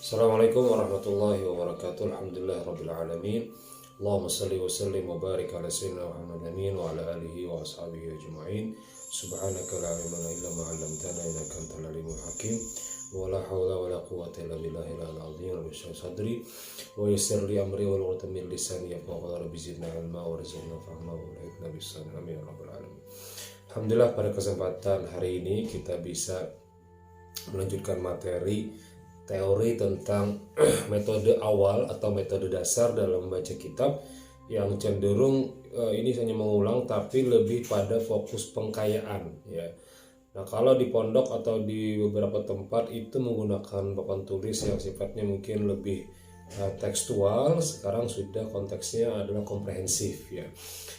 Assalamualaikum warahmatullahi wabarakatuh. Alhamdulillah rabbil alamin. Allahumma salli wa sallim wa barik ala sayyidina Muhammad amin wa ala alihi wa ashabihi ajma'in. Subhanaka la ilma lana illa ma 'allamtana innaka antal alimul hakim. Wa la haula wa la quwwata illa billahi al-'azim wa bishr sadri wa yassir li amri wa lughatan min lisani yafqahu qawli zidna ilma wa rizqna fahma wa lahikna bisan amin ya rabbal alamin. Alhamdulillah pada kesempatan hari ini kita bisa melanjutkan materi teori tentang metode awal atau metode dasar dalam membaca kitab yang cenderung ini hanya mengulang tapi lebih pada fokus pengkayaan ya. Nah, kalau di pondok atau di beberapa tempat itu menggunakan papan tulis yang sifatnya mungkin lebih tekstual, sekarang sudah konteksnya adalah komprehensif ya.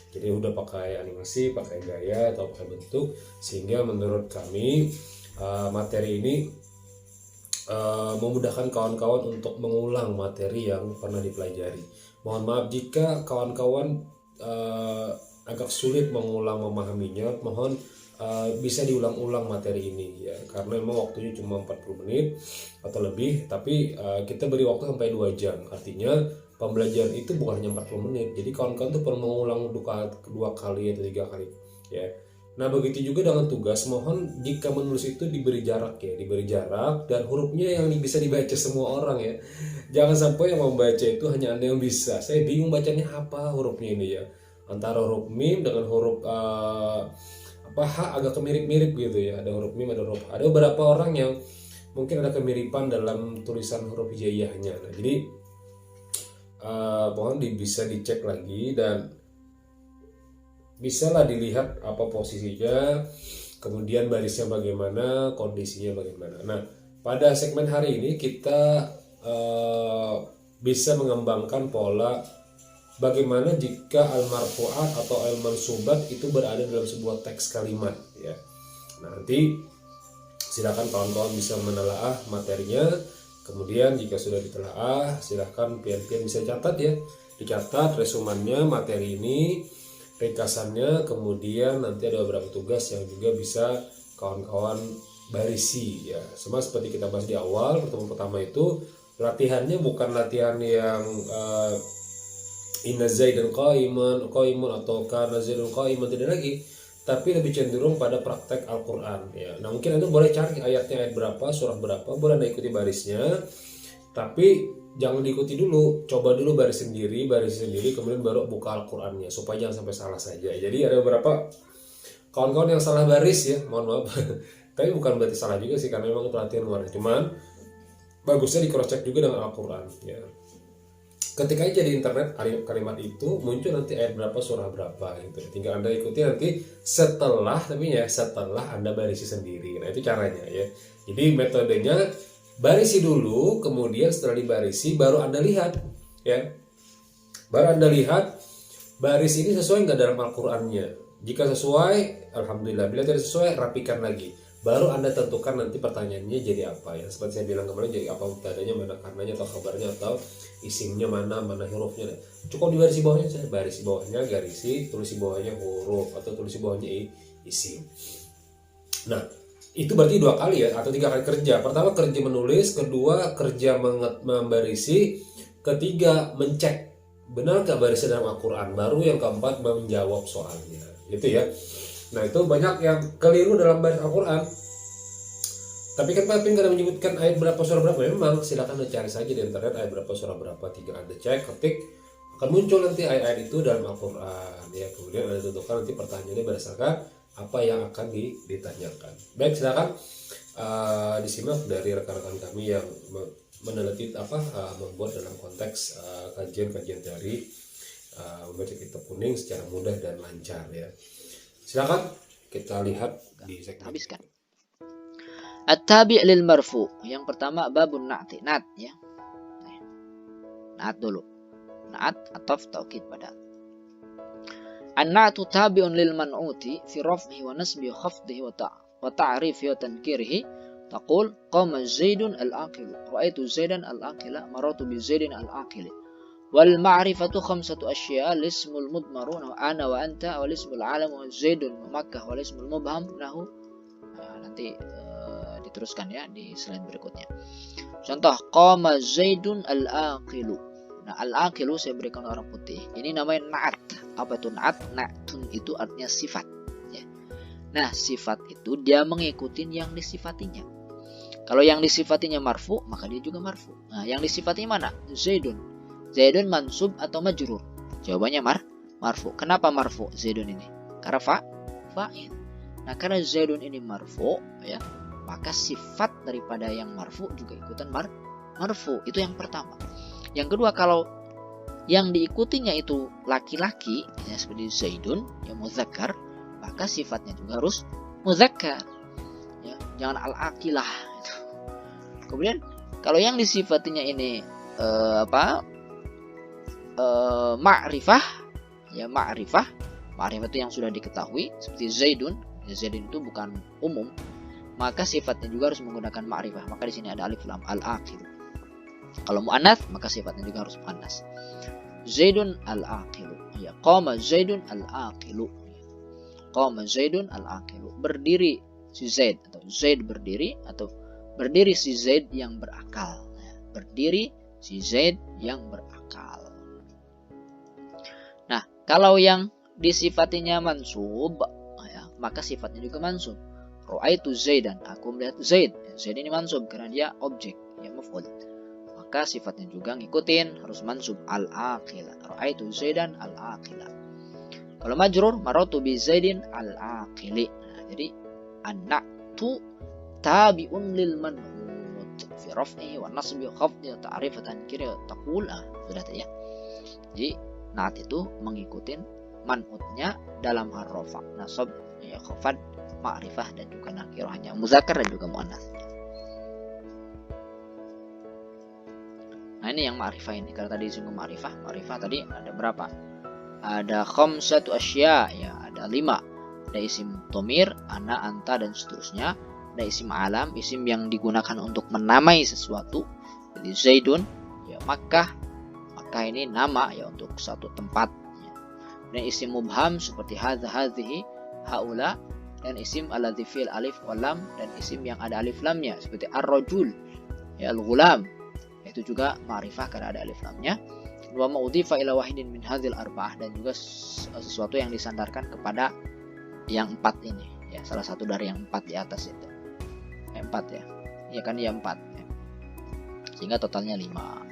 Jadi udah pakai animasi, pakai gaya atau pakai bentuk, sehingga menurut kami materi ini memudahkan kawan-kawan untuk mengulang materi yang pernah dipelajari. Mohon maaf jika kawan-kawan agak sulit mengulang memahaminya, mohon bisa diulang-ulang materi ini ya, karena memang waktunya cuma 40 menit atau lebih, tapi kita beri waktu sampai 2 jam. Artinya pembelajaran itu bukan hanya 40 menit. Jadi kawan-kawan tuh perlu mengulang 2 kali atau 3 kali ya. Nah, begitu juga dengan tugas, mohon jika menulis itu diberi jarak ya, diberi jarak dan hurufnya yang bisa dibaca semua orang ya. Jangan sampai yang membaca itu hanya Anda yang bisa. Saya bingung bacanya apa hurufnya ini ya. Antara huruf mim dengan huruf H agak kemirip-mirip gitu ya. Ada huruf mim, ada huruf H. Ada beberapa orang yang mungkin ada kemiripan dalam tulisan huruf hijaiyahnya. Nah, jadi mohon bisa dicek lagi dan bisalah dilihat apa posisinya, kemudian barisnya bagaimana, kondisinya bagaimana. Nah, pada segmen hari ini kita bisa mengembangkan pola bagaimana jika al-marfu'at atau al-mansubat itu berada dalam sebuah teks kalimat ya. Nah, nanti silakan kawan-kawan bisa menelaah materinya. Kemudian jika sudah ditelaah, silakan pian-pian bisa catat ya. Dicatat resumannya materi ini, ringkasannya, kemudian nanti ada beberapa tugas yang juga bisa kawan-kawan barisi ya. Sama seperti kita bahas di awal, pertemuan pertama itu latihannya bukan latihan yang inna zaidan qaimun atau kana zaidun qaiman, tidak lagi, tapi lebih cenderung pada praktek Al-Quran ya. Nah, mungkin Anda boleh cari ayatnya, ayat berapa, surah berapa, boleh Anda ikuti barisnya, tapi jangan diikuti dulu, coba dulu baris sendiri, kemudian baru buka Al-Qurannya supaya jangan sampai salah saja. Jadi ada beberapa kawan-kawan yang salah baris ya, mohon maaf. Tapi bukan berarti salah juga sih, karena memang pelatihan luar. Cuman bagusnya di cross check juga dengan Al-Quran ya. Ketika aja di internet kalimat itu muncul nanti ayat berapa, surah berapa gitu. Tinggal Anda ikuti nanti setelah Anda barisi sendiri. Nah, itu caranya ya. Jadi metodenya barisi dulu, kemudian setelah dibarisi baru Anda lihat ya. Baru Anda lihat baris ini sesuai nggak dalam Al-Qur'annya. Jika sesuai, alhamdulillah. Bila tidak sesuai, rapikan lagi. Baru Anda tentukan nanti pertanyaannya jadi apa ya. Seperti saya bilang kemarin, jadi apa mubtadanya, mana kabarnya atau kabarnya, atau isimnya mana hurufnya. Cukup di baris bawahnya, saya baris bawahnya garisi, tulis di bawahnya huruf, atau tulis di bawahnya isim. Nah, itu berarti 2 kali ya, atau 3 kali kerja. Pertama kerja menulis, kedua kerja membarisi, ketiga mencek benar gak barisnya dalam Al-Quran, baru yang keempat menjawab soalnya gitu ya. Nah, itu banyak yang keliru dalam baris Al-Quran. Tapi kan Pak Pin gak ada menyebutkan ayat berapa, surah berapa. Memang silakan Anda cari saja di internet ayat berapa, surah berapa, tinggal Anda cek, ketik, akan muncul nanti ayat-ayat itu dalam Al-Quran ya. Kemudian Anda tentukan nanti pertanyaannya berdasarkan apa yang akan ditanyakan. Baik, silakan disimak dari rekan-rekan kami yang meneliti membuat dalam konteks kajian-kajian teori membaca kitab kuning secara mudah dan lancar ya. Silakan kita lihat di segmen. Habiskan. At-tabi' lil marfu. Yang pertama babun na'ti, na'at ya. Na'at dulu. Na'at ataf taukid pada. An-na'tu tabi'un lil man'uti fi raf'ihi wa nasbihi wa khafdihi wa ta'rifihi wa tankirihi. Taqul qama Zaidun al-aqil, ra'aitu Zaidan al-aqila, marartu bi Zaidin al-aqili. Wal ma'rifatu khamsatu asya, lismul mudmaru ana wa anta, wal ismul alam wa Zaidun wa Makkah, wal ismul mubham lahu. Nanti diteruskan ya di slide berikutnya. Contoh, qama Zaidun al-aqilu. Nah, al-aqilu saya berikan orang putih. Ini namanya na'at. Apa itu na'at? Na'tun itu artinya sifat. Ya. Nah, sifat itu dia mengikuti yang disifatinya. Kalau yang disifatinya marfu, maka dia juga marfu. Nah, yang disifatinya mana? Zaidun. Zaidun mansub atau majrur? Jawabannya marfu. Kenapa marfu Zaidun ini? Karena fa'il. Nah, karena Zaidun ini marfu, ya, maka sifat daripada yang marfu juga ikutan marfu. Itu yang pertama. Yang kedua, kalau yang diikutinya itu laki-laki, ya, seperti Zaidun, yang muzakkar, maka sifatnya juga harus muzakkar. Ya, jangan al-aqilah. Kemudian, kalau yang disifatinya ini ma'rifah, ya ma'rifah itu yang sudah diketahui, seperti Zaidun. Ya, Zaidun itu bukan umum, maka sifatnya juga harus menggunakan ma'rifah. Maka di sini ada alif lam al-aqil. Kalau muannats maka sifatnya juga harus muannats. Zaidun al-aqilu. Ya, qama Zaidun al-aqilu. Qama Zaidun al-aqilu. Berdiri si Zaid, atau Zaid berdiri, atau berdiri si Zaid yang berakal. Ya, berdiri si Zaid yang berakal. Nah, kalau yang disifatinya mansub, ya, maka sifatnya juga mansub. Ra'aitu Zaidan, aku melihat Zaid. Zaid ini mansub karena dia objek, ya, maf'ul. Maka sifatnya juga ngikutin, harus mansub al-aqila. Ra'aitu Zaidan al-aqila. Kalau majrur, maratu bi Zaidin al-aqili. Nah, jadi an-na'tu tabi'un lil man'ut fi raf'i wa nasbi khafdi ta'rifatan kira taqul. Sudah ya. Jadi na'at itu mengikuti man'utnya dalam hal rafa, nasab, ya, khafad, ma'rifah, dan juga nakirahnya, muzakkar dan juga muannats. Nah, ini yang ma'rifah ini. Kalau tadi disinggung ma'rifah tadi ada berapa? Ada khamsatu asya, ya, ada 5. Ada isim dhamir, ana, anta, dan seterusnya. Ada isim alam, isim yang digunakan untuk menamai sesuatu. Jadi Zaidun, ya, Makkah ini nama, ya, untuk satu tempat. Ya. Dan isim mubham seperti hadza, hadhihi, haula, dan isim alladzi fil alif wal lam, dan isim yang ada alif lamnya seperti ar-rajul, ya, al-ghulam. Itu juga ma'rifah karena ada alif lamnya. Wa ma'udhifa ila wahidin min hadzal arba'ah, dan juga sesuatu yang disandarkan kepada yang 4 ini, ya, salah satu dari yang 4 di atas itu. 4 ya. Ya kan, ya 4. Ya. Sehingga totalnya 5.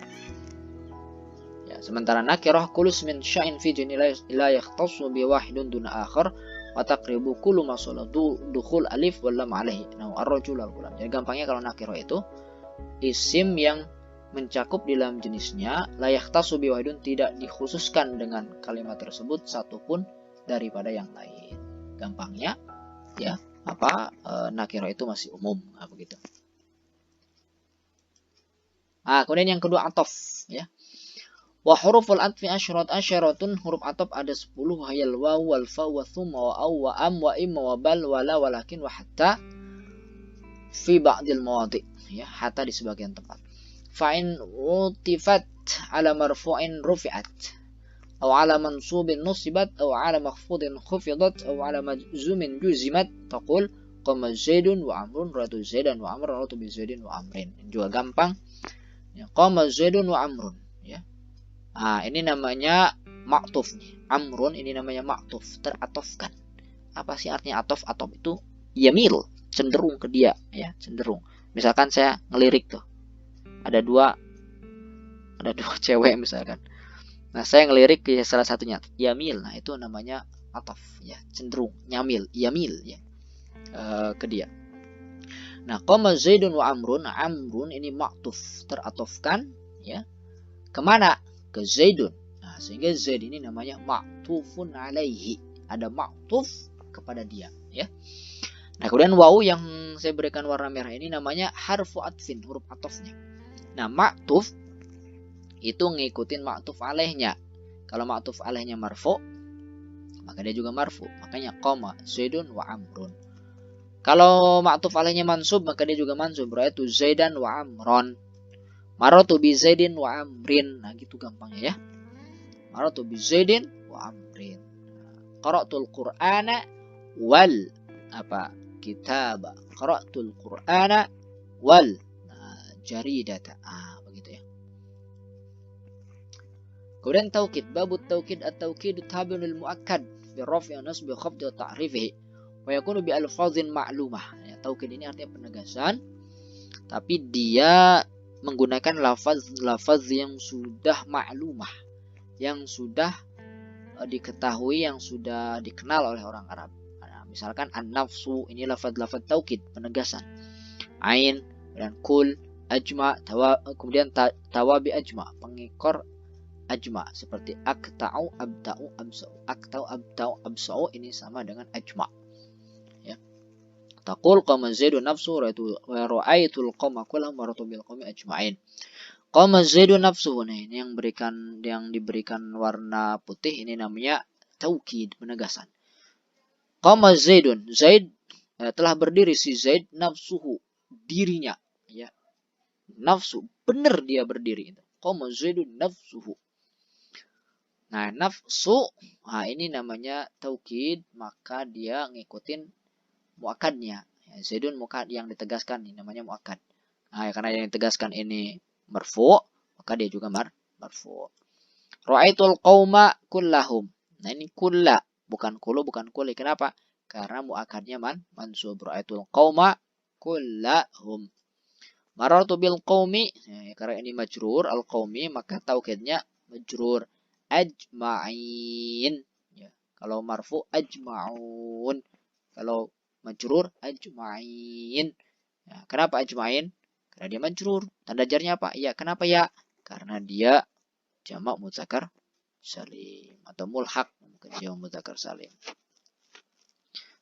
Ya, sementara nakirah kulus min sya'in fi jinni la yakhtassu bi wahidun duna akhar wa taqribu kullu ma saladu dukhul alif wal lam alaihi. Nah, ar-rajul al-ghulam. Jadi gampangnya kalau nakirah itu isim yang mencakup di dalam jenisnya layak tasubi wahidun, tidak dikhususkan dengan kalimat tersebut satupun daripada yang lain. Gampangnya, ya, nakirah itu masih umum, begitu. Nah, kemudian yang kedua atof, ya. Wa huruful atfi asyaratun, huruf atof ada 10, hayal waw wal fa wa thumma wa aw wa am wa imma wa bal wa la walakin wa hatta fi ba'dil mawadi', ya, hatta di sebagian tempat. Fa'in utifat ala marfu'in rufi'at, aw ala mansubin nusibat, aw ala makhfudin khufidat, aw ala majzumin juzimat, taqul qama Zaidun wa Amrun, ra'aitu Zaidan wa Amrun, ra'aitu bi Zaidin wa Amrin. Ini juga gampang. Ya, qama Zaidun wa Amrun, ya. Nah, ini namanya ma'tuf nih. Amrun ini namanya ma'tuf, teratofkan. Apa sih artinya atof? Atof itu yamil, cenderung ke dia, ya, cenderung. Misalkan saya ngelirik tuh. Ada dua cewek misalkan. Nah, saya ngelirik ke salah satunya, yamil. Nah, itu namanya atof, ya, cenderung, yamil, ya, ke dia. Nah, qama Zaidun wa Amrun, Amrun ini ma'tuf, teratofkan, ya, kemana? Ke Zaidun. Nah, sehingga Zaid ini namanya ma'tufun alaihi, ada ma'tuf kepada dia, ya. Nah, kemudian waw yang saya berikan warna merah ini namanya harfu atfin, huruf atofnya. Nah, ma'tuf itu ngikutin ma'tuf alaihnya. Kalau ma'tuf alaihnya marfu, maka dia juga marfu. Makanya qama Zaidun wa Amrun. Kalau ma'tuf alaihnya mansub, maka dia juga mansub. Ra'aitu Zaidan wa Amron. Maratu bi Zaidin wa Amrin. Nah, gitu gampangnya, ya. Maratu bi Zaidin wa Amrin. Qara'tul Qur'ana wal kitaba. Qara'tul Qur'ana wal jaridata. Begitu ya. Kemudian taukid, babut taukid at-taukid tabi'un lil muakkad bi raf'i wa nasbi wa khafdi wa ta'rifihi wa yakunu bi alfazin ma'lumah. Ya, taukid ini artinya penegasan, tapi dia menggunakan lafaz yang sudah ma'lumah, yang sudah diketahui, yang sudah dikenal oleh orang Arab. Nah, misalkan an-nafsu, ini lafaz taukid, penegasan. Ain dan kul, ajma, kemudian tawabi ajma, pengekor ajma, seperti akta'u abta'u absa'u. Akta'u abta'u absa'u ini sama dengan ajma. Ya. Taqul qama Zaidun nafsu wa ra'aitul qawma kullahum maratu bil qawmi ajma'in. Qama Zaidun nafsu, ini yang diberikan warna putih, ini namanya taukid, penegasan. Qama Zaidun, Zaid telah berdiri, si Zaid, nafsuhu, dirinya, ya. Nafsu, benar dia berdiri. Qama Zaidun nafsuhu. Nah, nafsu, ini namanya taukid, maka dia ngikutin muakadnya. Ya, Zaidun muakad yang ditegaskan, ini namanya muakad. Nah, karena yang ditegaskan ini marfu, maka dia juga marfu. Ra'aitul qauma kullahum. Nah, ini kulla, bukan kulu, bukan kuli. Kenapa? Karena muakadnya mansub. Ra'aitul qauma kullahum. Marartu bil qaumi, ya, karena ini majrur al qaumi, maka taukidnya majrur ajma'in. Ya, kalau marfu ajma'un, kalau majrur ajma'in. Ya, kenapa ajma'in? Karena dia majrur. Tanda jarnya apa? Ya, kenapa ya? Karena dia jamak mudzakkar salim atau mulhaq, bukan jamak mudzakkar salim.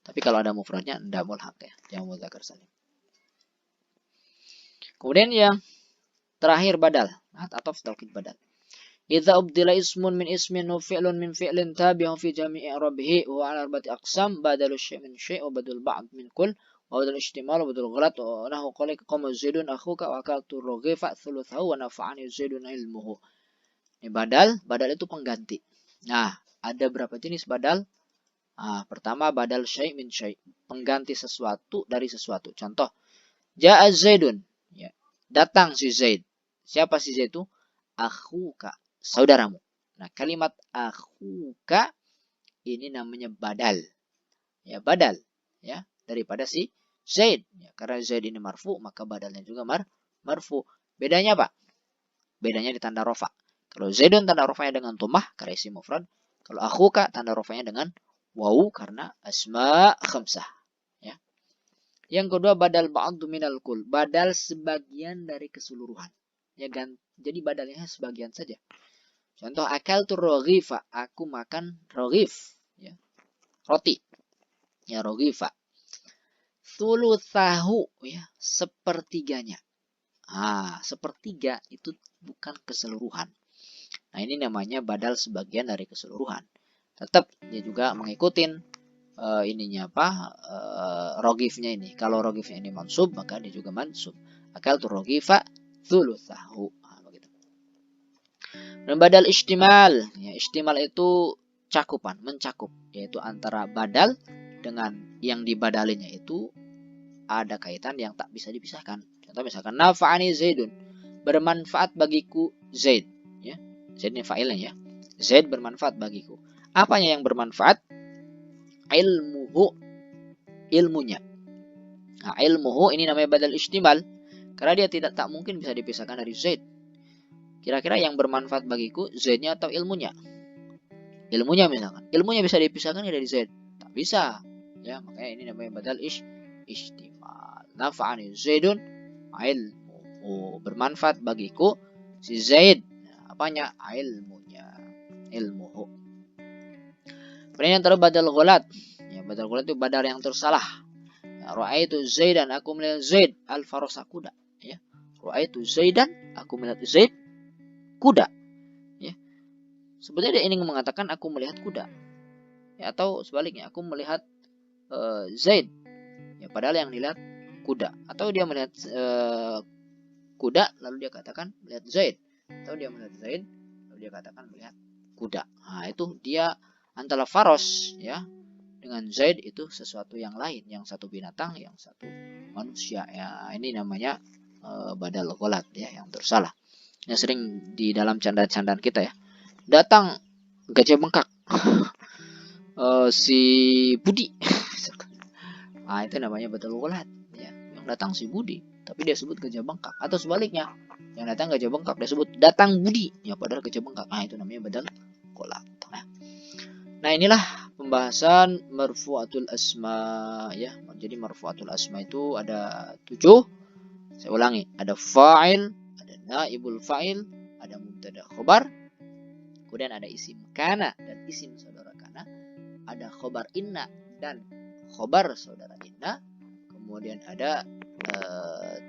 Tapi kalau ada mufradnya enggak mulhaq ya, jamak mudzakkar salim. Kemudian yang terakhir badal, atau taukid badal. Idza ubdila ismun min ismin wa fi'lun min fi'lin tabi'un fi jami'i i'rabihi wa 'ala arba'ati aqsam, badalu syai' min syai' wa badal ba'd min kull wa badal ihtimal wa badal ghalat wa nahu qala qama Zaidun akhuka wa akaltu raghifa thuluthahu wa nafa'ani Zaidun ilmuhu. Ini badal itu pengganti. Nah, ada berapa jenis badal? Pertama badal syai' min syai', pengganti sesuatu dari sesuatu. Contoh, ja'a Zaidun, ya, datang si Zaid. Siapa si Zaid itu? Akhuka, saudaramu. Nah, kalimat akhuka ini namanya badal. Ya, badal, ya, daripada si Zaid. Ya, karena Zaid ini marfu, maka badalnya juga marfu. Bedanya apa? Bedanya di tanda rofa. Kalau Zaidun tanda rofanya dengan dhammah karena isim mufrad. Kalau akhuka tanda rofanya dengan wawu karena asma khamsah. Ya. Yang kedua badal ba'du minal kul, badal sebagian dari keseluruhan. Ya, jadi badalnya sebagian saja. Contoh, akaltu raghifa, aku makan raghif, ya, roti. Ya, raghifa. Thuluthahu, ya, sepertiganya. Sepertiga itu bukan keseluruhan. Nah, ini namanya badal sebagian dari keseluruhan. Tetap dia juga mengikutin roghifnya ini. Kalau roghifnya ini mansub, maka dia juga mansub. Akaltu raghifa thuluthahu. Begitu. Dan badal istimal, ya, istimal itu cakupan, mencakup, yaitu antara badal dengan yang dibadalinya itu ada kaitan yang tak bisa dipisahkan. Contoh misalkan nafa'ani Zaidun, bermanfaat bagiku Zaid, ya. Zaid ini fa'ilnya, ya. Zaid bermanfaat bagiku. Apanya yang bermanfaat? Ilmuhu, ilmunya. Nah, ilmuhu ini namanya badal istimal karena dia tak mungkin bisa dipisahkan dari Zaid. Kira-kira yang bermanfaat bagiku Zaidnya atau ilmunya? Ilmunya misalkan. Ilmunya bisa dipisahkan dari Zaid? Tak bisa. Ya, makanya ini namanya badal istimal. Nafa'ani Zaidun ilmuhu, bermanfaat bagiku si Zaid. Apanya? Ilmunya. Ilmuhu. Kemudian yang terus badal ghalat. Ya, badal ghalat itu badal yang tersalah. Ya, ra'aitu Zaidan, aku melihat Zaid al-farasa, kuda. Ya. Ra'aitu Zaidan, aku melihat Zaid kuda. Ya. Sebenarnya dia ingin mengatakan aku melihat kuda. Ya, atau sebaliknya, aku melihat Zaid. Ya, padahal yang dilihat kuda. Atau dia melihat kuda lalu dia katakan melihat Zaid. Atau dia melihat Zaid lalu dia katakan melihat kuda. Nah, itu dia antara faros, ya, dengan Zaid itu sesuatu yang lain, yang satu binatang, yang satu manusia. Ya, ini namanya badal ghalat ya, yang tersalah. Yang sering di dalam candaan-candaan kita ya. Datang gajah bengkak. Si Budi. Nah, itu namanya badal ghalat ya. Yang datang si Budi, tapi dia sebut gajah bengkak, atau sebaliknya. Yang datang gajah bengkak dia sebut datang Budi, ya padahal gajah bengkak. Nah, itu namanya badal ghalat. Nah, inilah pembahasan marfu'atul asma ya. Jadi marfu'atul asma itu ada 7. Saya ulangi, ada fa'il, ada naibul fa'il, ada mubtada khobar, kemudian ada isim kana dan isim saudara kana, ada khobar inna dan khobar saudara inna, kemudian ada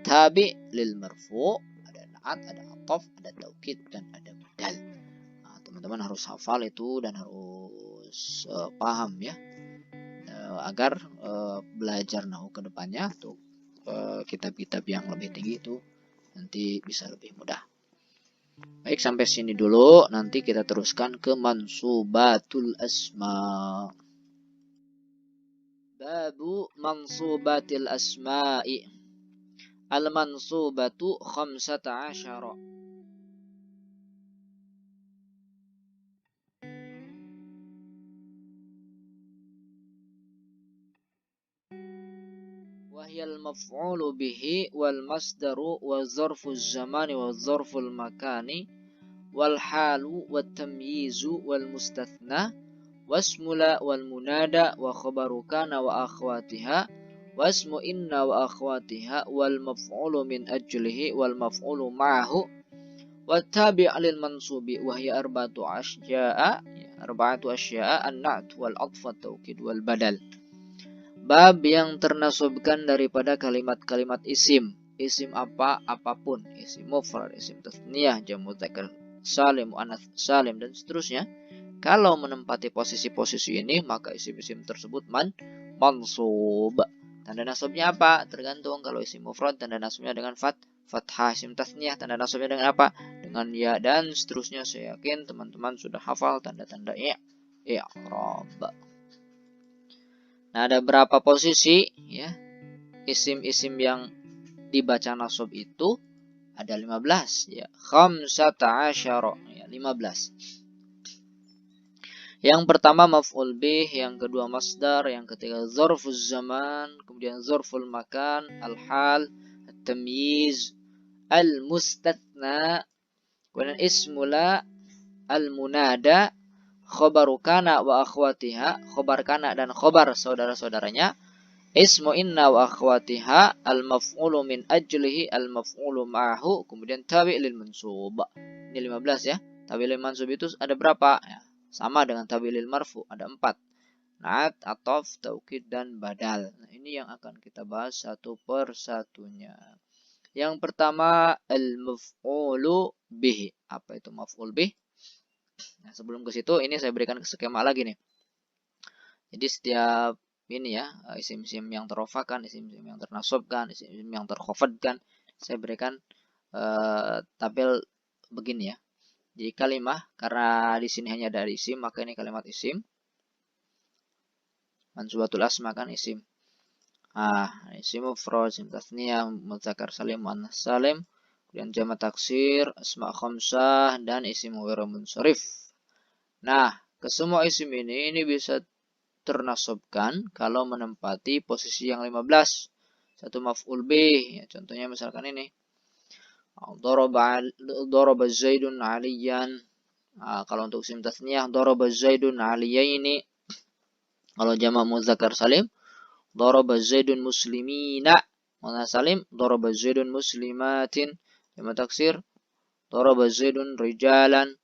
tabi lil marfu', ada na'at, ada ataf, ada taukid, dan ada badal. Nah, teman-teman harus hafal itu dan harus paham ya, agar belajar nahwu ke depannya tuh kitab-kitab yang lebih tinggi itu nanti bisa lebih mudah. Baik, sampai sini dulu. Nanti kita teruskan ke mansubatul asma. Babu mansubatil asma'i. Al-mansubatu 15. وهي المفعول به والمصدر وظرف الزمان وظرف المكان والحال والتمييز والمستثنى واسم لا والمنادى وخبر كان وأخواتها واسم إن وأخواتها والمفعول من أجله والمفعول معه والتابع للمنصوب وهي أربعة أشياء النعت والعطف والتوكيد والبدل. Bab yang ternasabkan daripada kalimat-kalimat isim. Isim apapun, isim mufrad, isim tasniyah, jamu dzakar salim, muannats salim, dan seterusnya. Kalau menempati posisi-posisi ini, maka isim-isim tersebut mansub. Tanda nasabnya apa? Tergantung. Kalau isim mufrad, tanda nasabnya dengan fathah. Isim tasniyah, tanda nasabnya dengan apa? Dengan ya, dan seterusnya. Saya yakin teman-teman sudah hafal tanda-tanda i'rab. Nah, ada berapa posisi ya isim-isim yang dibaca nasab itu? Ada 15 ya. 15 ya, 15. Yang pertama maf'ul bih, yang kedua masdar, yang ketiga dzarfuz zaman, kemudian dzarful makan, al-hal, at-tamyiz, al-mustatsna, kemudian ismula, al-munada, khobaru kana wa akhwatiha, khobar kana dan khobar saudara-saudaranya, ismu inna wa akhwatiha, al-maf'ulu min ajlihi, al-maf'ulu ma'ahu, kemudian tabi' lil mansub. Ini 15 ya. Tabi' lil mansub itu ada berapa? Ya, sama dengan tabi' lil marfu, ada 4. Na'at, ataf, taukid, dan badal. Nah, ini yang akan kita bahas satu per satunya. Yang pertama al-maf'ulu bih. Apa itu maf'ul bih? Nah, sebelum ke situ ini saya berikan skema lagi nih. Jadi setiap ini ya, isim-isim yang terrofakan, isim-isim yang ternasabkan, isim-isim yang terkhafadkan, saya berikan tabel begini ya. Jadi kalimah, karena di sini hanya ada isim, maka ini kalimat isim. Mansubatul asma kan isim. Isim mufrad, isim tasniyah, mudzakkar salim, muannats salim, kemudian jamak taksir, asma khamsah, dan isim ghairu munsharif. Nah, kesemua isim ini bisa ternasabkan kalau menempati posisi yang 15. Satu maf'ul bih, ya, contohnya misalkan ini. Daraba Zaidun 'aliyan. Kalau untuk isim tasniyah, daraba Zaidun 'aliyaini. Kalau jamak mudzakkar salim, daraba Zaidun muslimina. Muannats salim, daraba Zaidun muslimatin. Jamak taksir, daraba Zaidun rijalan.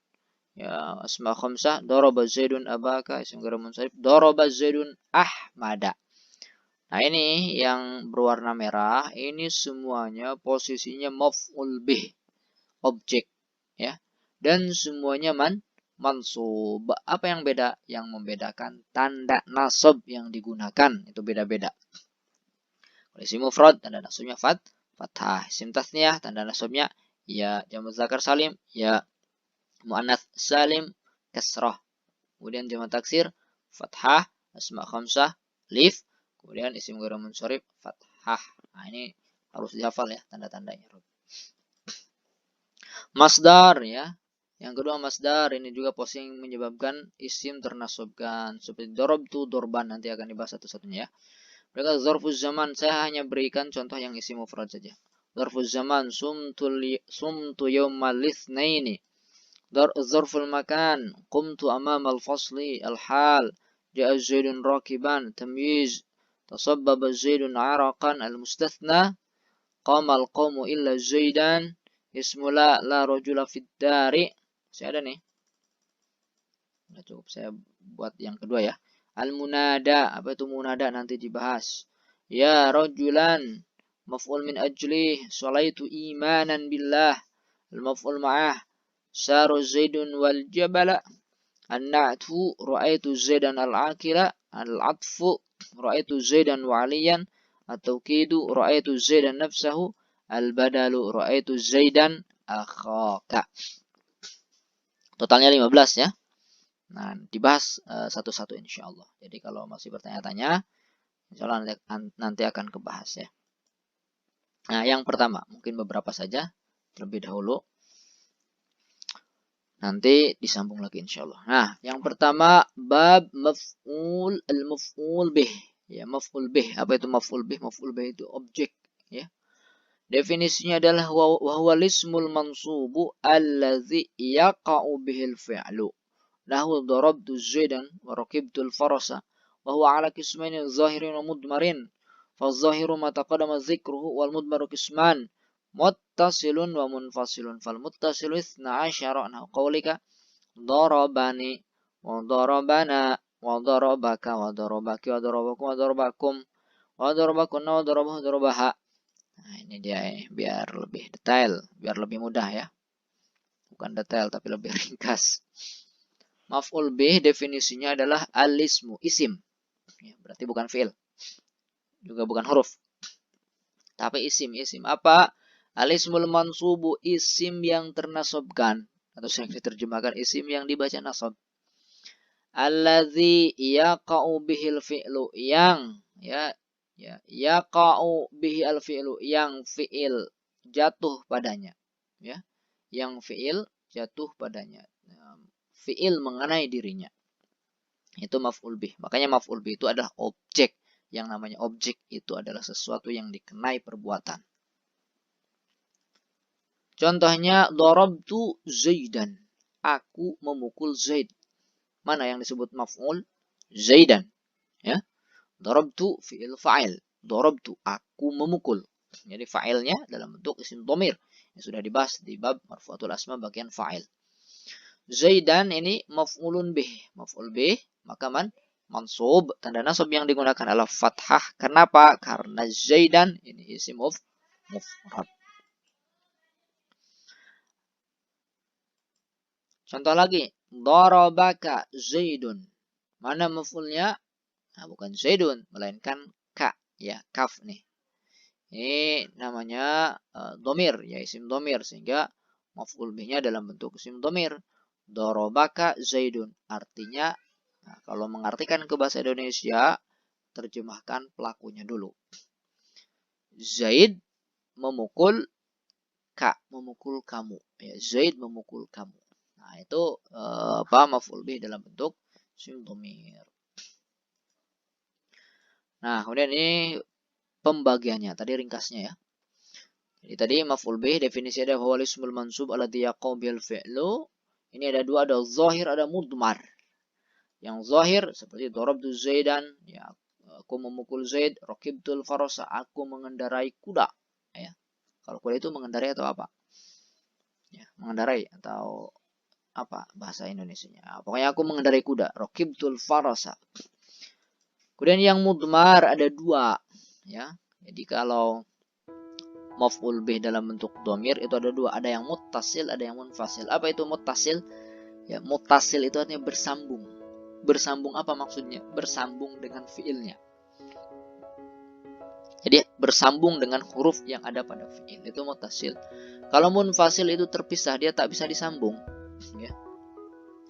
Ya, asma khamsah, daraba Zaidun abaka, isim ghairu munsharif, daraba Zaidun ahmada. Nah, ini yang berwarna merah, ini semuanya posisinya maf'ul bih, objek ya. Dan semuanya mansub. Apa yang beda? Yang membedakan tanda nasab yang digunakan, itu beda-beda. Kalau isim mufrad tanda nasabnya fathah, isim tasniyah tanda nasabnya ya, jamak dzakar salim ya, muannats salim kasrah, kemudian jamak taksir fathah, asma khamsah lif, kemudian isim ghairu munsharif fathah. Nah, ini harus dihafal ya tanda-tandanya. Masdar ya. Yang kedua masdar, ini juga posisi yang menyebabkan isim ternasabkan. Seperti darabtu dorban, nanti akan dibahas satu-satunya ya. Mereka zarfuz zaman, saya hanya berikan contoh yang isim mufrad saja. Zarfuz zaman, sumtu yawmal itsnaini. Zarful makan, qumtu amamal fasli. Al-hal, ja'a zaidun rakiban. Tamyiz, tasabbaba zaidun araqan. Al-mustathna, qamal qawmu illa zaidan. Ismula la rajula fid dari. Saya ada nih. Udah cukup saya buat yang kedua ya. Al-munada, apa itu munada nanti dibahas. Ya rajulan, maf'ul min ajli, sholaitu imanan billah. Al-maf'ul ma'ah, saru zaidun wal jabala. An-na'tu, ra'aitu zaidan al-akila. Al-atfu, ra'aitu zaidan wa aliyan. At-tawkidu, ra'aitu zaidan nafsahu. Al-badalu, ra'aitu zaidan akhaka. Totalnya 15 ya. Nah, dibahas satu-satu insya Allah. Jadi kalau masih bertanya-tanya, insya Allah nanti akan kebahas ya. Nah, yang pertama, mungkin beberapa saja terlebih dahulu. Nanti disambung lagi insya Allah. Nah, yang pertama, bab maf'ul al-maf'ul bih. Ya, maf'ul bih. Apa itu maf'ul bih? Maf'ul bih itu objek. Ya. Definisinya adalah wahwal ismul mansubu alladzi yaqa'u bihil fi'lu. Nahu darabtu zaidan wa raqibtu al-farasa wa huwa ala qismain zahirin wa mudmarin. Fa zahiru ma taqaddama dzikruhu wal mudmaru qisman muttasilun wa munfasilun. Fal muttasilu 12 nahu qaulika darabani wa darabana wa darabaka wa darabaki wa darabakum wa darabakum wa darabakunna wa darabahu darabaha. Nah, ini dia biar lebih detail, biar lebih mudah ya. Bukan detail tapi lebih ringkas. Maf'ul bih definisinya adalah al-ismu, isim. Ya, berarti bukan fi'il. Juga bukan huruf. Tapi isim. Apa? Al-ismul mansubu, isim yang ternasabkan. Atau yang diterjemahkan isim yang dibaca nasab. Alladzi yaqa'u bihil fi'lu, yang yaqa'u bihi al-fi'lu, yang fi'il jatuh padanya, ya, yang fi'il jatuh padanya, fi'il mengenai dirinya, itu maf'ul bih. Makanya maf'ul bih itu adalah objek. Yang namanya objek itu adalah sesuatu yang dikenai perbuatan. Contohnya darabtu zaidan, aku memukul zaid. Mana yang disebut maf'ul? Zaidan, ya. Darabtu fi'il fa'il. Darabtu, aku memukul. Jadi fa'ilnya dalam bentuk isim dhamir. Yang sudah dibahas di bab marfu'atul asma bagian fa'il. Zaidan ini maf'ulun bih. Maf'ul bih, maka mansub. Tanda nasab yang digunakan adalah fathah. Kenapa? Karena Zaidan ini isim mufrad. Contoh lagi. Darabaka Zaidun. Mana maf'ulnya? Nah, bukan Zaidun, melainkan ka, ya, kaf nih. Ini namanya domir, ya, isim domir, sehingga maf'ul bihnya dalam bentuk isim domir. Darabaka Zaidun, artinya, nah, kalau mengartikan ke bahasa Indonesia, terjemahkan pelakunya dulu. Zaid memukul ka, memukul kamu, ya, Zaid memukul kamu. Nah, itu maf'ul bih dalam bentuk isim domir. Nah, kemudian ini pembagiannya, tadi ringkasnya ya. Jadi tadi maf'ul bih definisi ada huwal ismul mansub alladzi yaqau bil fi'lu. Ini ada dua, ada zahir, ada mudmar. Yang zahir seperti darabtu zaidan, ya, aku memukul Zaid, raqibtul farasa, aku mengendarai kuda, ya. Kalau kuda itu mengendarai atau apa? Ya, mengendarai atau apa bahasa Indonesianya? Pokoknya aku mengendarai kuda, raqibtul farasa. Kemudian yang mudmar ada dua, ya. Jadi kalau maf'ul bih dalam bentuk dhamir itu ada dua, ada yang muttasil, ada yang munfasil. Apa itu muttasil? Ya, muttasil itu artinya bersambung. Bersambung apa maksudnya? Bersambung dengan fiilnya. Jadi bersambung dengan huruf yang ada pada fiil, itu muttasil. Kalau munfasil itu terpisah, dia tak bisa disambung, ya.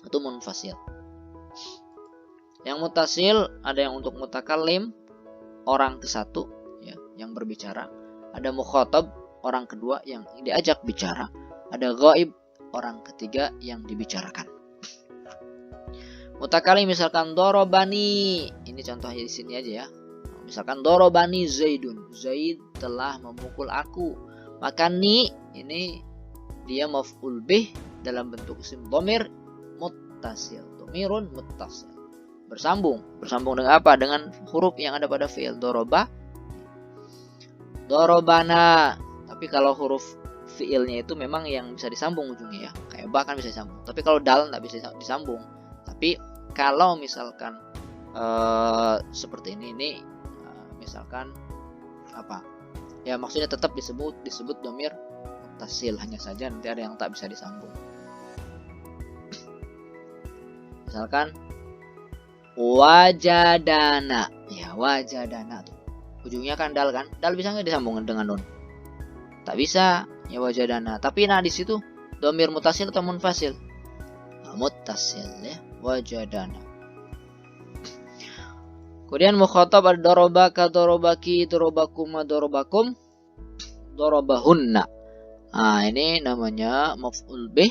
Itu munfasil. Yang muttasil ada yang untuk mutakallim, orang ke satu, ya. yang berbicara, ada mukhatab orang kedua yang diajak bicara, ada ghaib orang ketiga yang dibicarakan. Mutakalim misalkan dorobani, ini contohnya di sini aja ya. Misalkan dorobani Zaidun, Zaid telah memukul aku. Maka ni ini dia maf'ul bih dalam bentuk isim dhamir muttasil. Dhamirun muttasil. Bersambung dengan apa? Dengan huruf yang ada pada fi'il doroba, dorobana. Tapi kalau huruf fi'ilnya itu memang yang bisa disambung ujungnya ya. Kayak ba kan bisa disambung. Tapi kalau dal nggak bisa disambung. Tapi kalau misalkan seperti ini misalkan apa? Ya maksudnya tetap disebut dhamir muttasil, hanya saja nanti ada yang tak bisa disambung. Misalkan wajadana, ya wajadana tuh ujungnya kan dal kan, dal bisa nggak disambung dengan nun? Tak bisa, ya wajadana. Tapi nah di situ dhamir muttasil atau munfasil? Muttasil ya, wajadana. Kemudian mukhatab ada dorobaka, dorobaki, dorobakuma, dorobakum, dorobahunna. Nah ini namanya maf'ul bih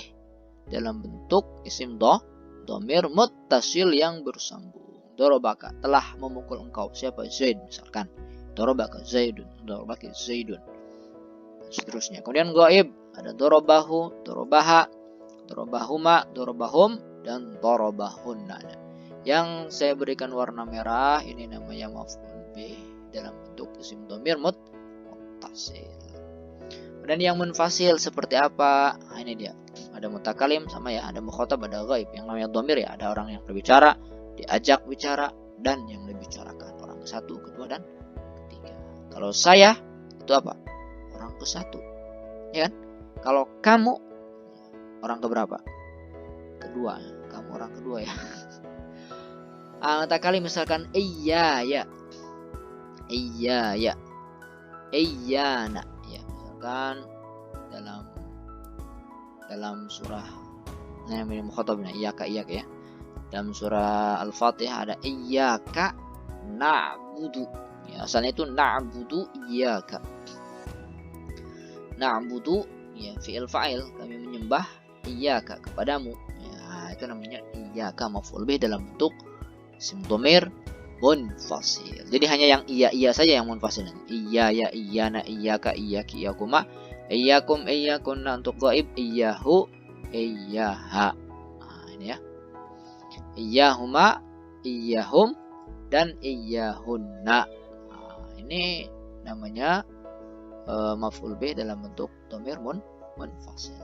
dalam bentuk isim dhamir muttasil yang bersambung. Dorobaka, telah memukul engkau. Siapa? Zaid misalkan. Dorobaka Zaidun, dorobaki Zaidun. Seterusnya. Kemudian ghaib ada dorobahu, dorobaha, dorobahuma, dorobahum, dan dorobahunna. Yang saya berikan warna merah ini namanya maf'ul bih dalam bentuk isim dhamir muttasil. Dan yang munfasil seperti apa? Nah, ini dia. Ada mutakalim sama ya, ada mukhatab, ada ghaib. Yang namanya dhamir ya, ada orang yang berbicara, diajak bicara, dan yang dibicarakan orang ke-1, kedua, dan ketiga. Kalau saya itu apa? Orang ke-1. Ya kan? Kalau kamu orang keberapa? Kedua. Kamu orang kedua ya. Mutakalim misalkan iya ya, iyana ya, misalkan dalam surah namanya mukhatabnya iyyaka ya. Dalam surah Al-Fatihah ada iyyaka na'budu. Ya, asalnya itu na'budu iyyaka. Na'budu ya fi'il fa'il, kami menyembah iyyaka kepadamu. Ya, itu namanya iyyaka maf'ul bih dalam bentuk isim dhamir munfasil. Jadi hanya yang iya saja yang munfasil. Iya ya, iyana, iyyaka, iyyaki, iyyakuma, iyyakum, iyyakunna untuk ghaib, iyyahu, iyyaha. Nah, ini ya. Iyyahuma, iyyahum, dan iyyahunna. Nah, ini namanya maf'ul bih dalam bentuk dhamir munfasil.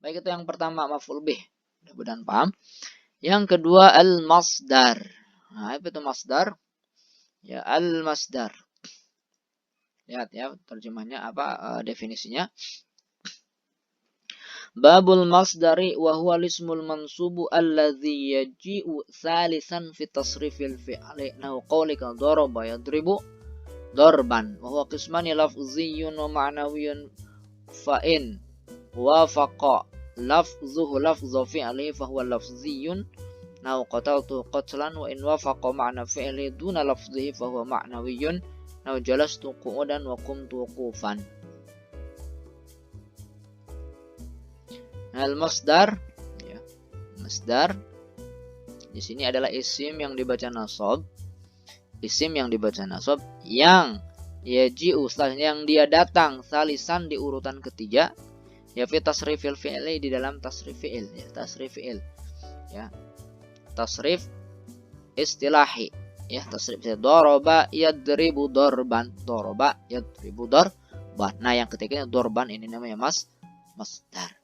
Baik, itu yang pertama maf'ul bih. Mudah-mudahan paham. Yang kedua al-masdar. Nah, apa itu masdar? Ya, al-masdar. Lihat ya terjemahnya apa definisinya. Babul masdari wa huwa ismul mansubu alladhi yaji'u thalithan fi tasrifil fi'li. Nahu qawlika daraba yadribu darban. Wa huwa qismani lafziyyun wa ma'nawiyyun fa in wafaqa lafzuhu lafza fi'li fa huwa lafziyyun nahu qataltu qatlan wa in wafaqa ma'na fi'li duna lafzihi fa huwa ma'nawiyyun nahu jalastu qu'udan wa qumtu wuqufan. Al-masdar ya. Masdar di sini adalah isim yang dibaca nasab. Isim yang dibaca nasab yang yaji'u yang dia datang salisan di urutan ketiga. Ya fi tasrifil fi'li di dalam tasrif fi'il ya, tasrif fi'il ya, tasrif istilahi ya, tasrif daraba yadribu darban, daraba yadribu darban. Nah yang ketiganya darban, ini namanya masdar.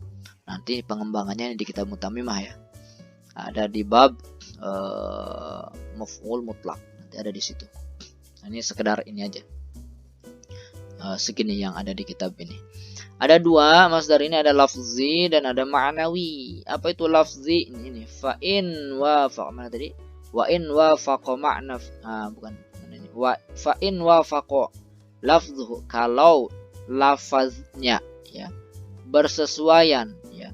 Nanti pengembangannya di kitab Mutamimah ya, ada di bab maf'ul mutlak, nanti ada di situ. Nah, ini sekedar ini aja segini yang ada di kitab ini. Ada dua masdar ini, ada lafzi dan ada ma'nawi. Apa itu lafzi? Ini fa in wafaq, mana tadi? Wa in wafaqa ma'na, bukan ini. Fa in wafaqa lafzuhu, kalau lafaznya ya bersesuaian ya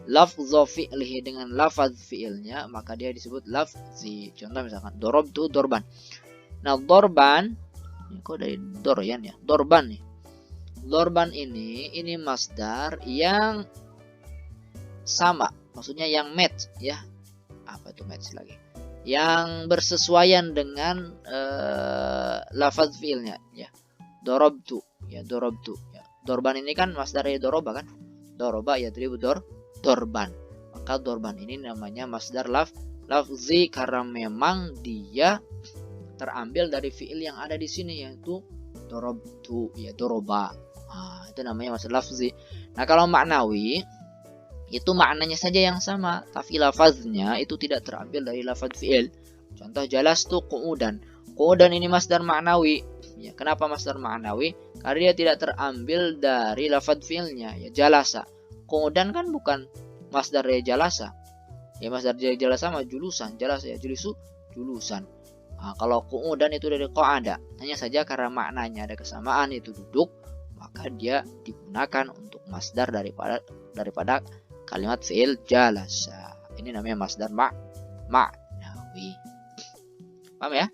lafzu fi'lihi dengan lafaz fi'ilnya, maka dia disebut lafzi. Contoh misalkan darabtu dorban. Nah, dorban kok dari doryan ya? Dorban nih. Dorban ini masdar yang sama, maksudnya yang match ya. Apa itu match lagi? Yang bersesuaian dengan lafaz fi'ilnya ya. Dorabtu ya, dorabtu ya. Dorban ini kan masdar dari doroba kan? Doroba ya, jadi dorban. Maka dorban ini namanya masdar lafzi karena memang dia terambil dari fi'il yang ada di sini, yaitu dorabtu ya, doroba. Itu namanya masdar lafzi. Nah, kalau maknawi itu maknanya saja yang sama, tapi lafaznya itu tidak terambil dari lafaz fi'il. Contoh jalastu qu'udan. Qu'udan ini masdar maknawi. Ya, kenapa masdar maknawi? Karena dia tidak terambil dari lafaz fi'ilnya ya, jalasa. Qu'udan kan bukan masdar dari jalasa. Ya, masdar dari jalasa sama julusan, jalasa ya, julusan. Nah, kalau qu'udan itu dari qa'ada. Hanya saja karena maknanya ada kesamaan, itu duduk, maka dia digunakan untuk masdar daripada kalimat fi'il jalasa. Ini namanya masdar ma'nawi. Paham ya?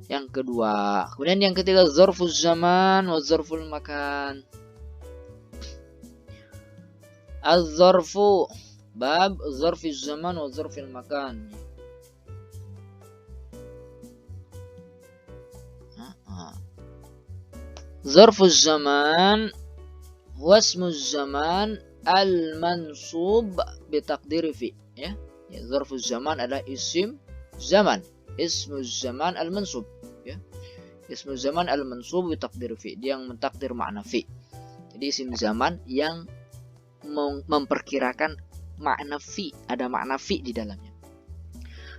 Yang kedua. Kemudian yang ketiga, zarfuz zaman wa zarful makan. Az-zarfu bab zarfiz zaman wa zarfil makan. Zarfuz zaman huwa ismuz zaman al-mansub bitaqdir fi ya. Zarfuz zaman adalah isim zaman, ismuz zaman al-mansub ya. Ismuz zaman al-mansub bitaqdir fi, dia yang mentakdir makna fi. Jadi isim zaman yang memperkirakan makna fi, ada makna fi di dalamnya.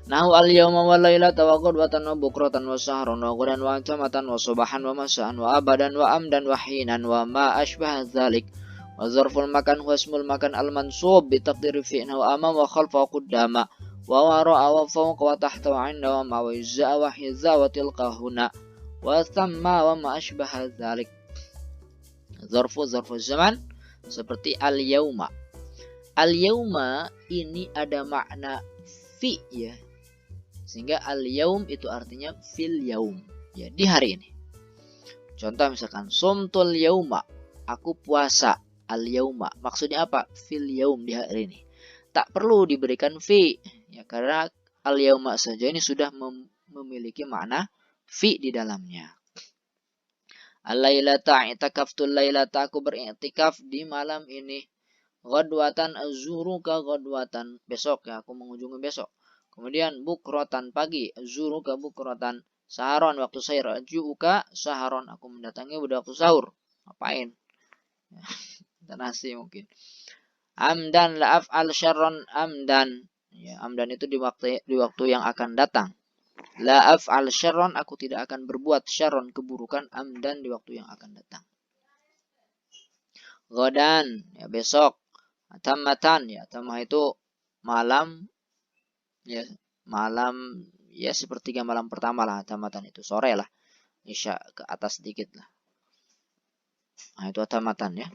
Nahu al-yawma wal lailata wa qudwatan wa bukratan wa sahran wa ghudan wa tamatan wa subahan wa masaan wa abadan wa amdan wa hinan wa ma ashbaha dzalik. Wa zarful makan huwa ismul makan al-mansub bi taqdiri fi'na wa amam wa khalfa wa qaddama wa wara'a wa fawqa wa tahta wa 'inda wa ma wa izza wa hiza wa tilqa huna wa thamma wa ma ashbaha dzalik. Zarfu zaman seperti al-yauma. Al-yauma ini ada makna fi ya. Sehingga al-yaum itu artinya fil yaum ya, di hari ini. Contoh misalkan sumtul yauma, aku puasa. Al-yauma maksudnya apa? Fil yaum, di hari ini. Tak perlu diberikan fi ya, karena al-yauma saja ini sudah memiliki makna fi di dalamnya. Al-lailata i'takaftul lailata, aku beriktikaf di malam ini. Ghadwatan azuruka ghadwatan, besok ya, aku mengunjungi besok. Kemudian bukrotan pagi, azuruka bukrotan. Saharon waktu sahur, ajuuka saharon, aku mendatangi pada waktu sahur. Ngapain? Nasi mungkin. Amdan la af'al syarron amdan. Ya, amdan itu di waktu yang akan datang. La af'al syarron, aku tidak akan berbuat syarron, keburukan, amdan, di waktu yang akan datang. Godan ya, besok. Tamatan ya, tamah itu malam ya, malam ya, sepertiga malam pertama lah. Tamatan itu sore lah, isya ke atas sedikit lah. Nah, itu tamatan ya.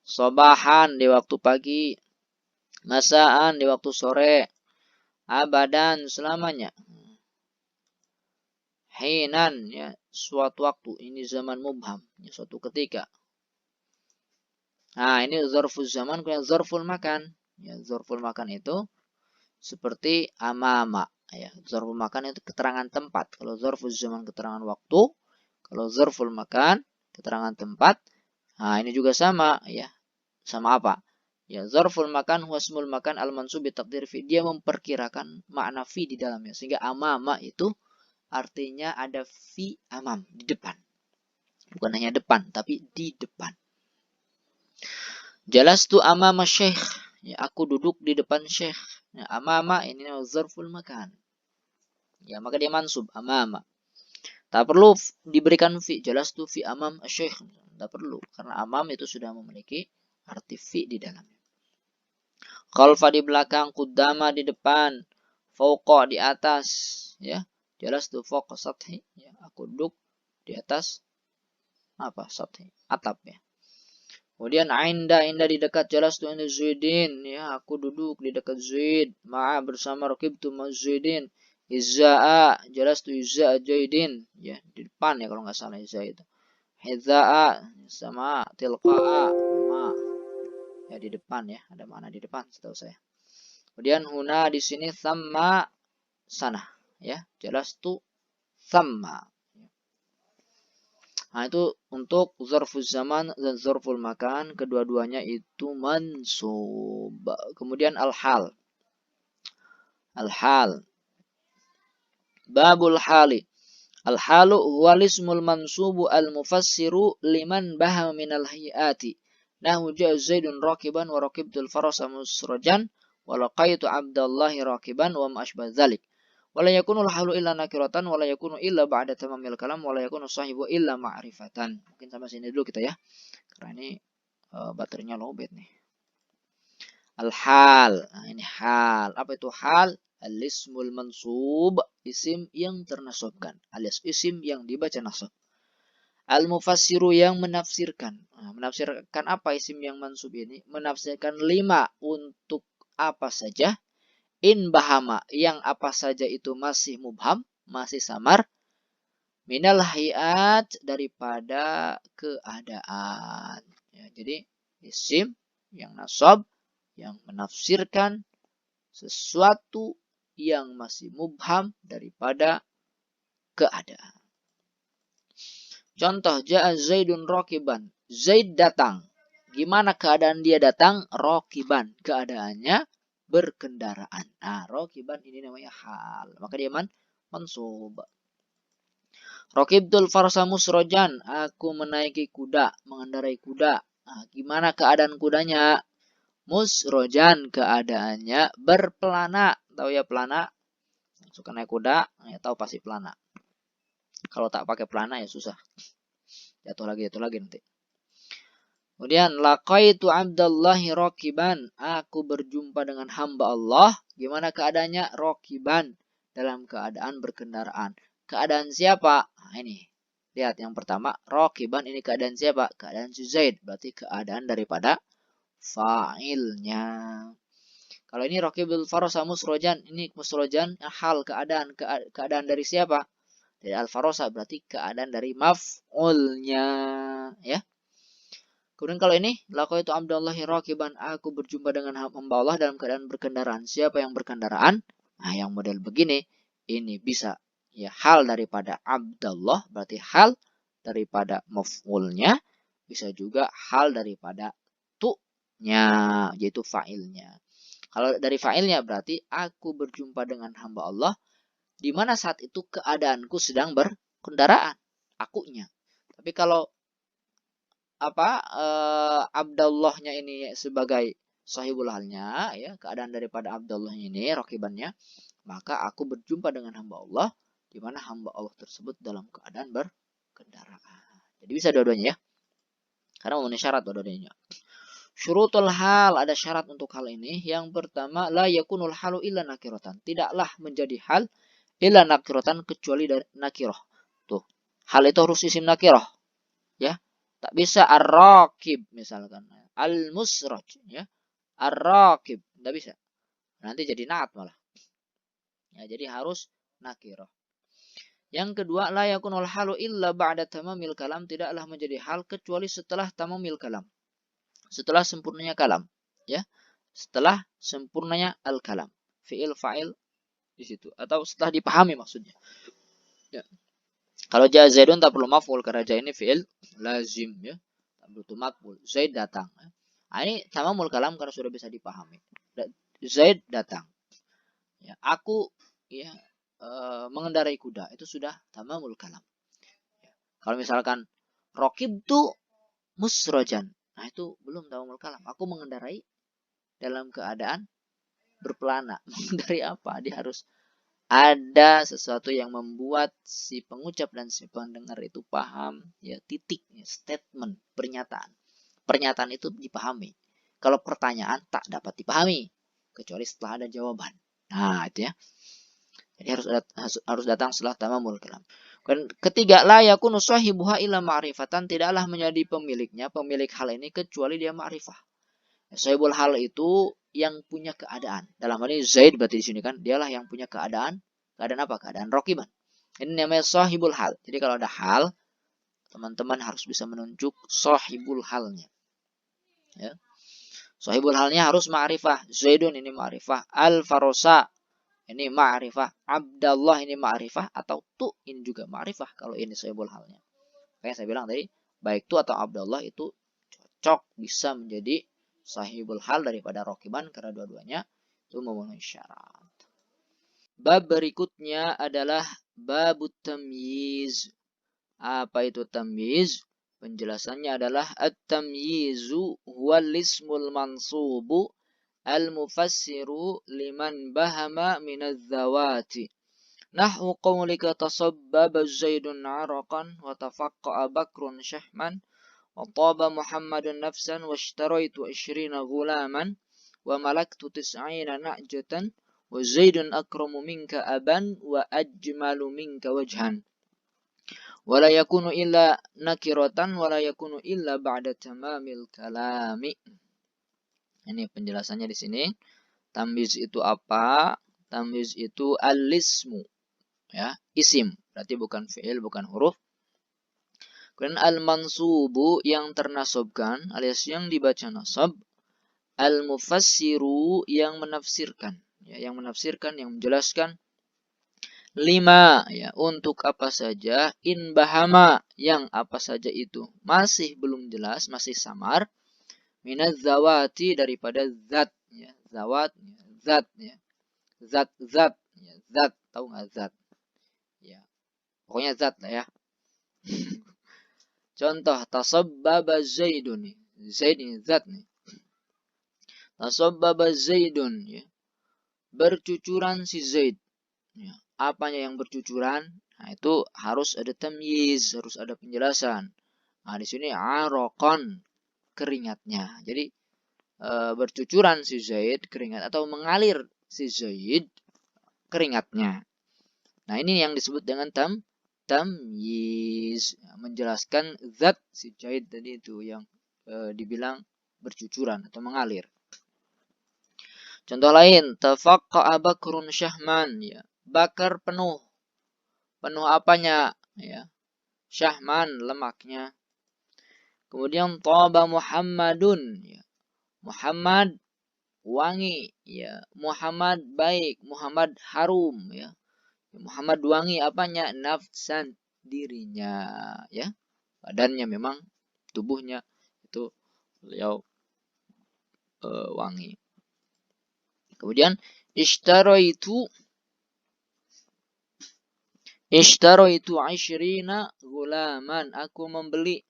Sobahan di waktu pagi, masaan di waktu sore, abadan selamanya, hinan ya, suatu waktu, ini zaman mubham ya, suatu ketika. Nah, ini zarful zaman. Kemudian zarful makan ya, zarful makan itu seperti amama ya. Zarful makan itu keterangan tempat. Kalau zarful zaman keterangan waktu, kalau zarful makan keterangan tempat. Nah, ini juga sama ya. Sama apa? Ya, zarful makan huwa ismul makan al-mansub bi taqdir fi, dia memperkirakan makna fi di dalamnya, sehingga amama itu artinya ada fi amam, di depan. Bukan hanya depan, tapi di depan. Jalastu amama syekh ya, aku duduk di depan syekh. Ya, amama ini zarful makan ya, maka dia mansub amama. Tak perlu diberikan fi, jelas tuh fi amam syekh. Tak perlu, karena amam itu sudah memiliki arti fi di dalamnya. Khalfa di belakang, kudama di depan, fauqa di atas, ya. Jelas tuh fauqa sathi, ya. Aku duduk di atas apa? Sathi, atap ya. Kemudian inda di dekat, jelas tuh inda Zaidin, ya. Aku duduk di dekat Zaid, ma'a bersama rakibtu ma Zaidin. Izza'a, jelas tuh izza'a Zaidin, ya. Di depan ya kalau nggak salah izza itu. Hidza'a sama tilqa'a, ma, ya di depan ya, ada mana di depan setahu saya. Kemudian huna di sini, thamma sana, ya, jelas tuh thamma. Nah, itu untuk zarful zaman dan zarful makan, kedua-duanya itu mansub. Kemudian al-hal. Al-hal. Babul hali. Al-halu huwal ismul mansubu al-mufassiru liman bahama minal hayati. Nahu ja'a Zaidun rakiban wa rakibtul farasa musrajan wa laqaitu Abdallahi rakiban wa ma asbah dzalik. Wala yakunu al-halu illa nakiratan wala yakunu illa ba'da tamamil kalam wala yakunu sahibu illa ma'rifatan. Mungkin sampai sini dulu kita ya. Karena ini baterainya lowbat nih. Al-hal. Nah, ini hal. Apa itu hal? Al-ismul mansub, isim yang ternasabkan, alias isim yang dibaca nasab. Al-mufassiru yang menafsirkan. Nah, menafsirkan apa isim yang mansub ini? Menafsirkan 5 untuk apa saja. In bahama, yang apa saja itu masih mubham, masih samar. Minal hayat, daripada keadaan. Ya, jadi isim yang nasab, yang menafsirkan sesuatu yang masih mubham daripada keadaan. Contoh, ja'a Zaidun rakiban. Zaid datang. Gimana keadaan dia datang? Rakiban. Keadaannya berkendaraan. Nah, rakiban ini namanya hal. Maka dia mansub. Rakibtul farsa musrojan. Aku menaiki kuda, mengendarai kuda. Nah, gimana keadaan kudanya? Musrojan, keadaannya berpelana. Tahu ya pelana? Suka naik kuda, ya tahu pasti pelana. Kalau tak pakai pelana ya susah. Jatuh lagi nanti. Kemudian laqaitu Abdallahi rakiban. Aku berjumpa dengan hamba Allah. Gimana keadaannya? Rakiban, dalam keadaan berkendaraan. Keadaan siapa? Nah, ini. Lihat yang pertama, rakiban ini keadaan siapa? Keadaan Zaid. Berarti keadaan daripada fa'ilnya. Kalau ini rakibul farasa musrojan, ini musrojan hal keadaan dari siapa? Dari al-farosa, berarti keadaan dari maf'ulnya, ya. Kemudian kalau ini laqaitu Abdallahi rakiban, aku berjumpa dengan hamba Allah dalam keadaan berkendaraan. Siapa yang berkendaraan? Nah, yang model begini ini bisa ya hal daripada Abdullah, berarti hal daripada maf'ulnya, bisa juga hal daripada tu'nya, yaitu fa'ilnya. Kalau dari fa'ilnya berarti aku berjumpa dengan hamba Allah di mana saat itu keadaanku sedang berkendaraan, akunya. Tapi kalau Abdullahnya ini sebagai sahibul halnya, ya, keadaan daripada Abdullah ini rakibannya, maka aku berjumpa dengan hamba Allah di mana hamba Allah tersebut dalam keadaan berkendaraan. Jadi bisa dua-duanya ya. Karena memenuhi syarat dua-duanya. Syurutul hal, ada syarat untuk hal ini. Yang pertama, la yakunul halu illa nakiratan. Tidaklah menjadi hal illa nakiratan, kecuali dari nakirah. Tuh, hal itu harus isim nakirah. Ya, tak bisa ar-rakib misalkan. Al-musraj, ya. Ar-rakib, tidak bisa. Nanti jadi naat malah. Ya, jadi harus nakirah. Yang kedua, la yakunul halu illa ba'da tamamil kalam. Tidaklah menjadi hal kecuali setelah tamamil kalam. Setelah sempurnanya kalam, ya, setelah sempurnanya al-kalam, fiil fa'il di situ, atau setelah dipahami maksudnya. Ya. Kalau jaa Zaidun tak perlu maf'ul karena jaa ini fiil lazim, ya, tak butuh maf'ul. Zaid datang. Nah, ini tamamul kalam karena sudah bisa dipahami. Zaid datang. Ya, aku ya mengendarai kuda, itu sudah tamamul kalam. Ya. Kalau misalkan raqibtu musrojan, nah itu belum tamamul kalam. Aku mengendarai dalam keadaan berpelana. Mengendarai apa? Dia harus ada sesuatu yang membuat si pengucap dan si pendengar itu paham, ya, titik, ya, statement, pernyataan. Pernyataan itu dipahami. Kalau pertanyaan tak dapat dipahami kecuali setelah ada jawaban. Nah, itu ya. Jadi harus datang setelah tamamul kalam. Dan ketiga, la yakunu sahibuha illa ma'rifatan, tidaklah menjadi pemiliknya, pemilik hal ini kecuali dia ma'rifah. Sahibul hal itu yang punya keadaan. Dalam hal ini Zaid berarti di sini kan, dialah yang punya keadaan. Keadaan apa? Keadaan rokiban. Ini namanya sahibul hal. Jadi kalau ada hal, teman-teman harus bisa menunjuk sahibul halnya. Ya. Sahibul halnya harus ma'rifah. Zaidun ini ma'rifah. Al-farosa ini ma'rifah. Abdallah ini ma'rifah. Atau tu ini juga ma'rifah. Kalau ini sahibul halnya. Kayak saya bilang tadi, baik tu atau Abdallah itu cocok bisa menjadi sahibul hal daripada rokiban. Karena dua-duanya itu memenuhi syarat. Bab berikutnya adalah babut tamyiz. Apa itu tamyiz? Penjelasannya adalah at-tamyizu huwal ismul mansubu al-mufassiru liman bahama minadz zawati. Nahwu qawlika tasabbaba Zaidun 'araqan wa tafaqqa Bakrun shahman wa taba Muhammadun nafsan wa ishtaraitu 20 ghulaman wa malaktu 90 na'jatan wa Zaidun akramu minka aban wa ajmalu minka wajhan. Wala yakunu illa nakiratan wala yakunu illa ba'da tamamil kalami. Ini penjelasannya di sini. Tamyiz itu apa? Tamyiz itu al-ismu, ya, isim. Berarti bukan fi'il, bukan huruf. Kemudian al-mansubu yang ternasabkan alias yang dibaca nasab. Al-mufassiru yang menafsirkan, ya, yang menafsirkan, yang menjelaskan. 5, ya, untuk apa saja. In bahama, yang apa saja itu masih belum jelas, masih samar. Minaz zawati, daripada zat, ya, zawat, ya, zat, ya, zat, ya, zat, tahu nggak zat, ya, pokoknya zat lah ya. Contoh, tasabbaba Zaidun, Zaid ini zat nih. Tasabbaba Zaidun, ya, bercucuran si Zaid, ya. Apanya yang bercucuran? Nah, itu harus ada tamyiz, harus ada penjelasan. Nah, di sini araqan, keringatnya. Jadi bercucuran si Zaid, keringat, atau mengalir si Zaid, keringatnya. Nah, ini yang disebut dengan tamyiz, menjelaskan zat si Zaid tadi itu yang dibilang bercucuran atau mengalir. Contoh lain, tafaqqa Bakrun syahman, ya, bakar penuh. Penuh apanya? Ya, syahman, lemaknya. Kemudian taba Muhammadun, ya, Muhammad wangi, ya, Muhammad baik, Muhammad harum, ya. Muhammad wangi apanya? Nafsan, dirinya, ya. Badannya memang, tubuhnya itu beliau wangi. Kemudian ishtaraitu 20 gulaman, aku membeli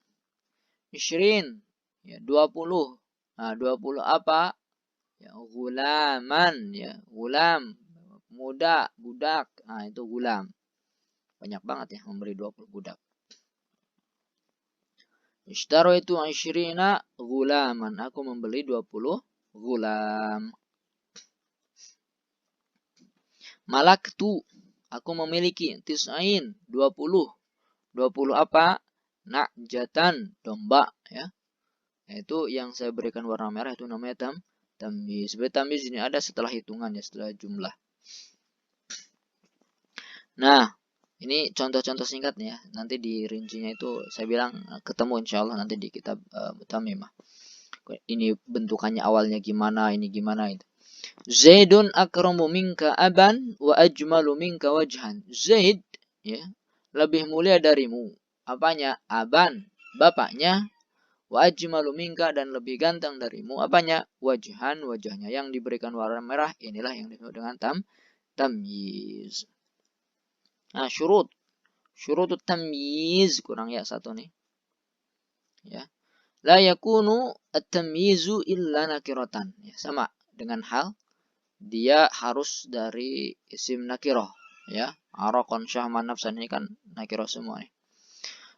20, ya, 20. Nah, 20 apa? Ya, gulaman, ya, gulam, muda, budak. Nah, itu gulam. Banyak banget ya memberi 20 budak. Ishtaraitu 20 gulaman, aku membeli 20 gulam. Malaktu, aku memiliki 20. 20 apa? Na'jatan, domba, ya. Itu yang saya berikan warna merah itu namanya tamyiz. Sebenarnya tamyiz ini ada setelah hitungan, ya, setelah jumlah. Nah, ini contoh-contoh singkat ya. Nanti di rincinya itu saya bilang ketemu insyaallah nanti di kitab Mutamimah. Ini bentukannya awalnya gimana, ini gimana itu. Zaidun akramu minka aban wa ajmalu minka wajhan. Zaid, ya, lebih mulia darimu. Apanya? Aban, bapaknya. Wa ajmalu minka, dan lebih ganteng darimu. Apanya? Wajhan, wajahnya. Yang diberikan warna merah inilah yang disebut dengan tamyiz. Nah, syurut tamyiz, kurang ya satu nih. Ya. La yakunu at-tamyizu illa nakiratan. Ya, sama dengan hal dia harus dari isim nakirah. Ya, araqan syahman nafsan ini kan nakirah semua nih.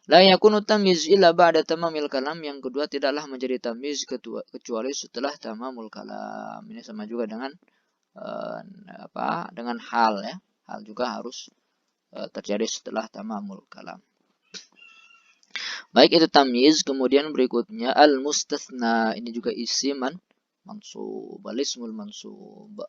La yakunu tamyiz illa ba'da tamamil kalam. Yang kedua, tidaklah menjadi tamyiz kecuali setelah tamamul kalam. Ini sama juga dengan dengan hal ya. Hal juga harus terjadi setelah tamamul kalam. Baik, itu tamyiz. Kemudian berikutnya al-mustathna. Ini juga isim mansub, al-ismul mansub.